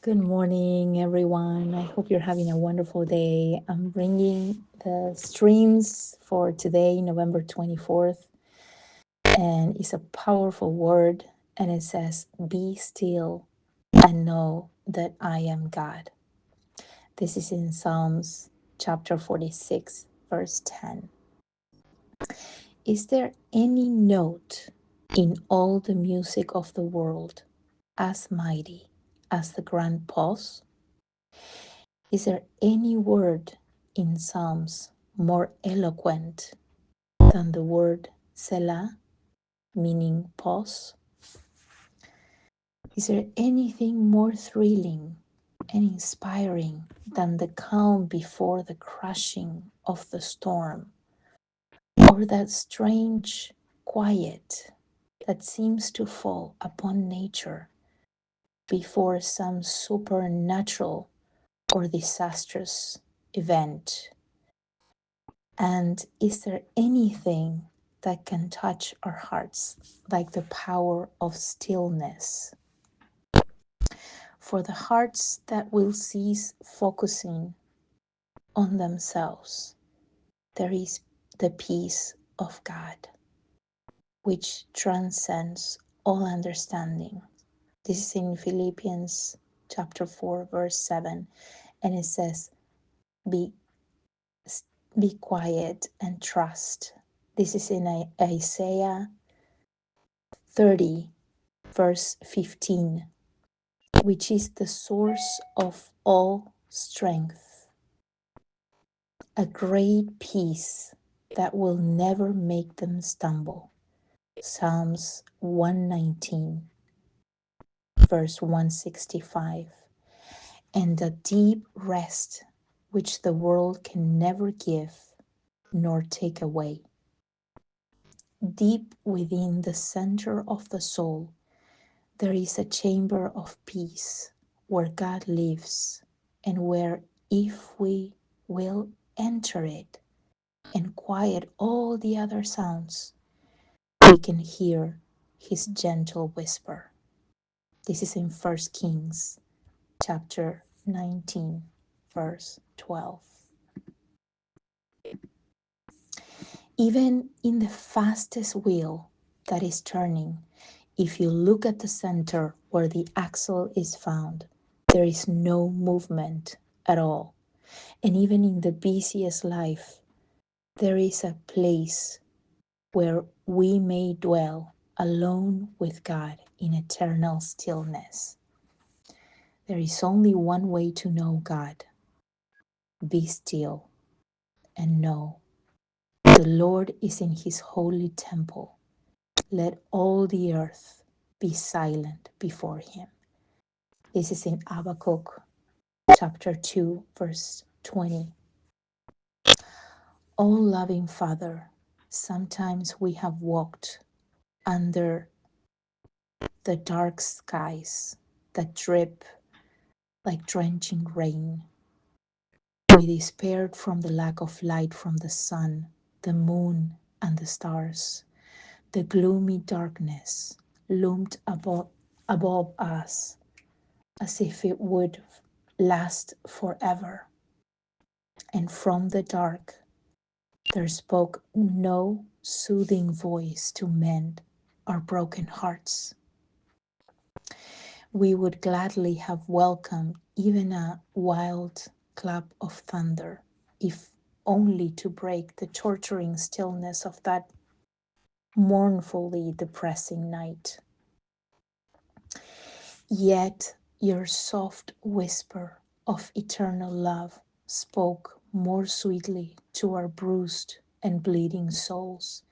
Good morning, everyone. I hope you're having a wonderful day. I'm bringing the streams for today, November 24th, and it's a powerful word. And it says, "Be still and know that I am God." This is in Psalms chapter 46, verse 10. Is there any note in all the music of the world as mighty as the grand pause? Is there any word in Psalms more eloquent than the word Selah, meaning pause? Is there anything more thrilling and inspiring than the calm before the crashing of the storm, or that strange quiet that seems to fall upon nature before some supernatural or disastrous event? And is there anything that can touch our hearts like the power of stillness? For the hearts that will cease focusing on themselves, there is the peace of God, which transcends all understanding. This is in Philippians chapter 4, verse 7, and it says, Be, be quiet and trust. This is in Isaiah 30, verse 15, which is the source of all strength, a great peace that will never make them stumble. Psalms 119, verse 165, and a deep rest which the world can never give nor take away. Deep within the center of the soul, there is a chamber of peace where God lives, and where, if we will enter it and quiet all the other sounds, we can hear his gentle whisper. This is in 1 Kings chapter 19, verse 12. Even in the fastest wheel that is turning, if you look at the center where the axle is found, there is no movement at all. And even in the busiest life, there is a place where we may dwell alone with God in eternal stillness. There is only one way to know God. Be still and know the Lord is in his holy temple. Let all the earth be silent before him. This is in Habakkuk chapter 2, verse 20. O loving Father, sometimes we have walked under the dark skies that drip like drenching rain. We despaired from the lack of light from the sun, the moon, and the stars. The gloomy darkness loomed above us as if it would last forever. And from the dark there spoke no soothing voice to mend our broken hearts. We would gladly have welcomed even a wild clap of thunder, if only to break the torturing stillness of that mournfully depressing night. Yet your soft whisper of eternal love spoke more sweetly to our bruised and bleeding souls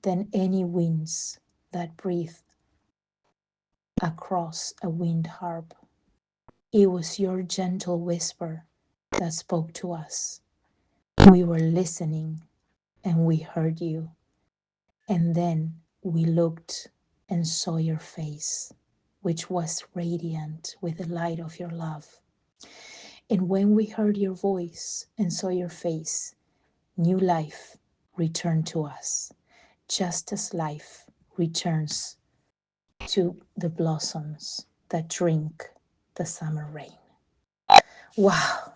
than any winds that breathe across a wind harp. It was your gentle whisper that spoke to us. We were listening and we heard you. And then we looked and saw your face, which was radiant with the light of your love. And when we heard your voice and saw your face, new life returned to us, just as life returns to the blossoms that drink the summer rain. Wow,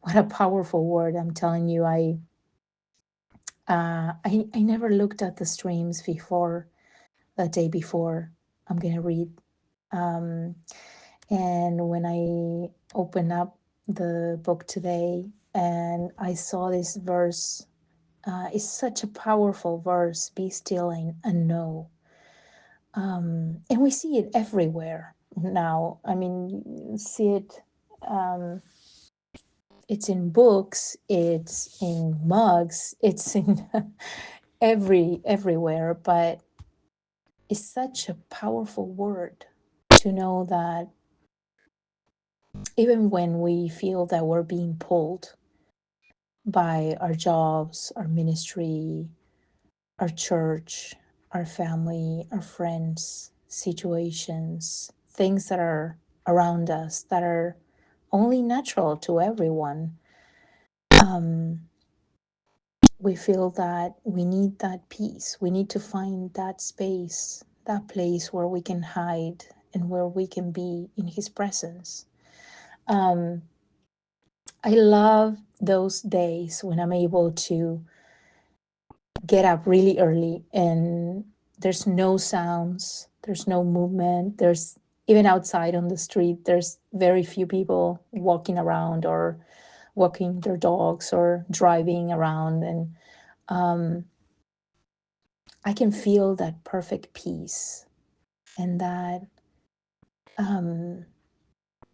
what a powerful word! I'm telling you, I never looked at the streams before the day before. I'm gonna read, um, and when I opened up the book today and I saw this verse, it's such a powerful verse. Be still and know. And we see it everywhere now. I mean, you see it. Um, it's in books. It's in mugs. It's in everywhere. But it's such a powerful word to know that even when we feel that we're being pulled by our jobs, our ministry, our church, our family, our friends, situations, things that are around us that are only natural to everyone. Um, we feel that we need that peace. We need to find that space, that place where we can hide and where we can be in His presence. Um, I love those days when I'm able to get up really early and there's no sounds, there's no movement, there's even outside on the street, there's very few people walking around or walking their dogs or driving around. And um, I can feel that perfect peace and um,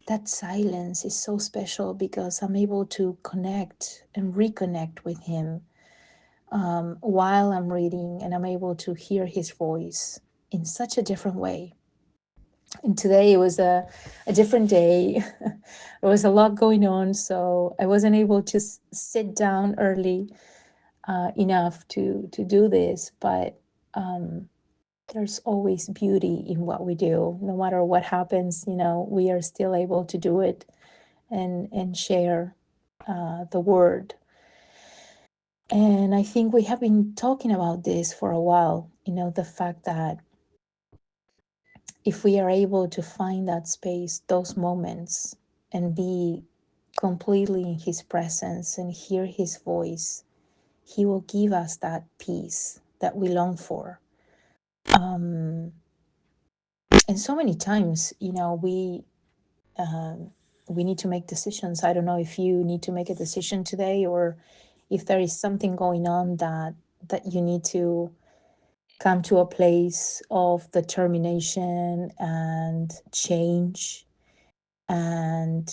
that silence is so special because I'm able to connect and reconnect with Him while I'm reading, and I'm able to hear His voice in such a different way. And today it was a different day. There was a lot going on, so I wasn't able to sit down early enough to do this. But there's always beauty in what we do. No matter what happens, we are still able to do it and share the word. And I think we have been talking about this for a while, the fact that if we are able to find that space, those moments, and be completely in His presence and hear His voice, He will give us that peace that we long for. Um, and so many times, we need to make decisions. I don't know if you need to make a decision today, or if there is something going on that you need to come to a place of determination and change, and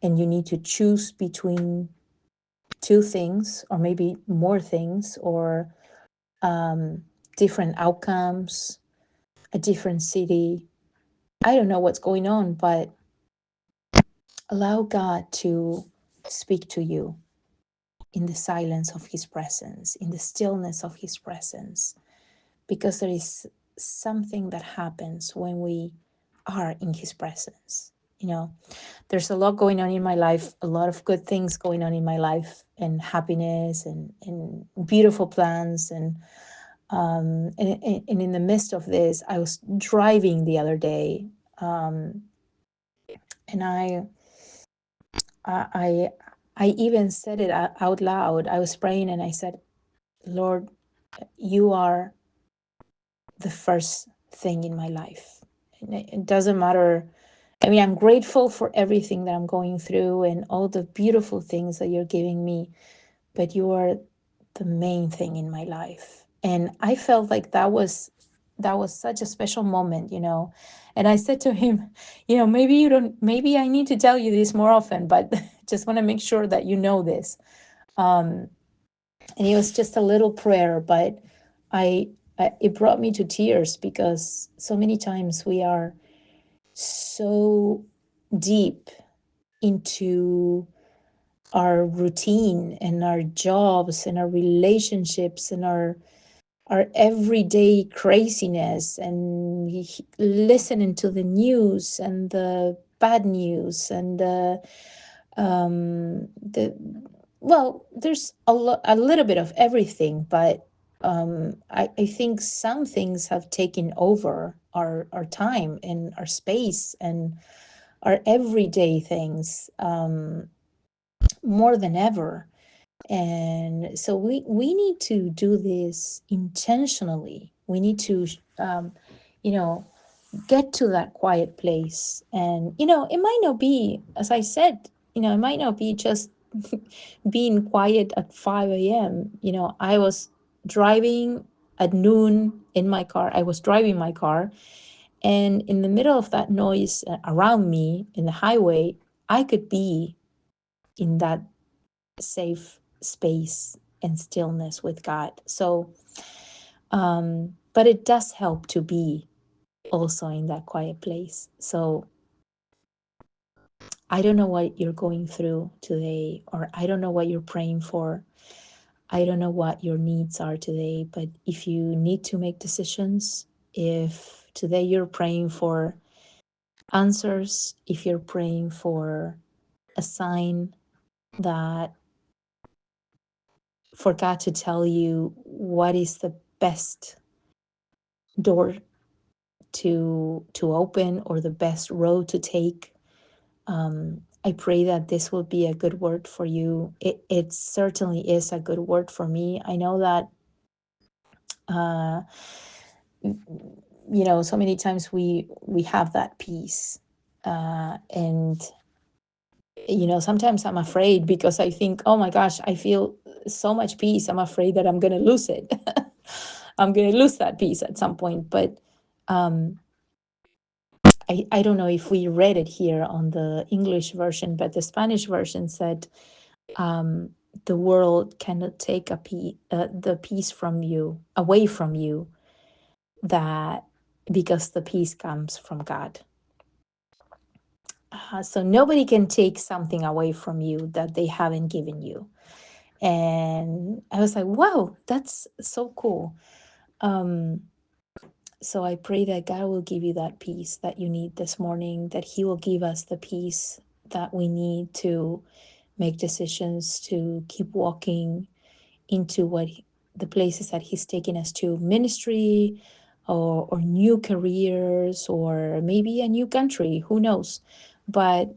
you need to choose between two things or maybe more things, or um, different outcomes, a different city. I don't know what's going on, but allow God to speak to you in the silence of His presence, in the stillness of His presence, because there is something that happens when we are in His presence. There's a lot going on in my life, a lot of good things going on in my life, and happiness and beautiful plans. And in the midst of this, I was driving the other day, and I I even said it out loud. I was praying and I said, Lord, you are the first thing in my life. And it doesn't matter. I mean, I'm grateful for everything that I'm going through and all the beautiful things that you're giving me, but you are the main thing in my life. And I felt like that was such a special moment. And I said to him, maybe you don't, maybe I need to tell you this more often, but just want to make sure that you know this. Um, and it was just a little prayer, but I, it brought me to tears because so many times we are so deep into our routine and our jobs and our relationships and our everyday craziness, and listening to the news and the bad news and the well, there's a little bit of everything, but I think some things have taken over our time and our space and our everyday things, more than ever. And so we need to do this intentionally. We need to, you know, get to that quiet place. And, it might not be, as I said, it might not be just being quiet at 5 a.m. I was driving at noon in my car. I was driving my car, and in the middle of that noise around me in the highway, I could be in that safe space and stillness with God. So, but it does help to be also in that quiet place. So I don't know what you're going through today, or I don't know what you're praying for. I don't know what your needs are today, but if you need to make decisions, if today you're praying for answers, if you're praying for a sign that for God to tell you what is the best door to open or the best road to take, I pray that this will be a good word for you. It certainly is a good word for me. I know that uh, so many times we have that peace, and sometimes I'm afraid because I think, oh my gosh, I feel so much peace. I'm afraid that I'm going to lose it. I'm going to lose that peace at some point. But um, I don't know if we read it here on the English version, but the Spanish version said, um, the world cannot take the peace from you, away from you, that because the peace comes from God. So nobody can take something away from you that they haven't given you. And I was like, wow, that's so cool. So I pray that God will give you that peace that you need this morning, that He will give us the peace that we need to make decisions, to keep walking into the places that He's taking us to, ministry, or new careers, or maybe a new country, who knows. But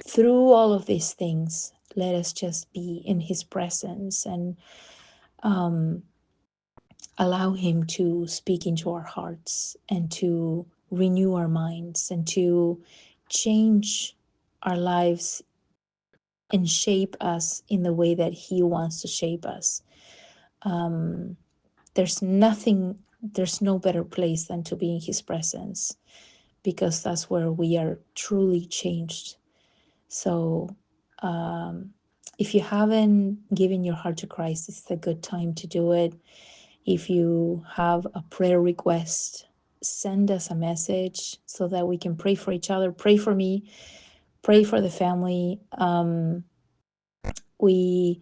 through all of these things, let us just be in His presence and allow Him to speak into our hearts and to renew our minds and to change our lives and shape us in the way that He wants to shape us. There's nothing, there's no better place than to be in His presence, because that's where we are truly changed. So, if you haven't given your heart to Christ, it's a good time to do it. If you have a prayer request, send us a message so that we can pray for each other. Pray for me, pray for the family. We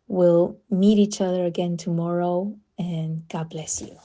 will meet each other again tomorrow, and God bless you.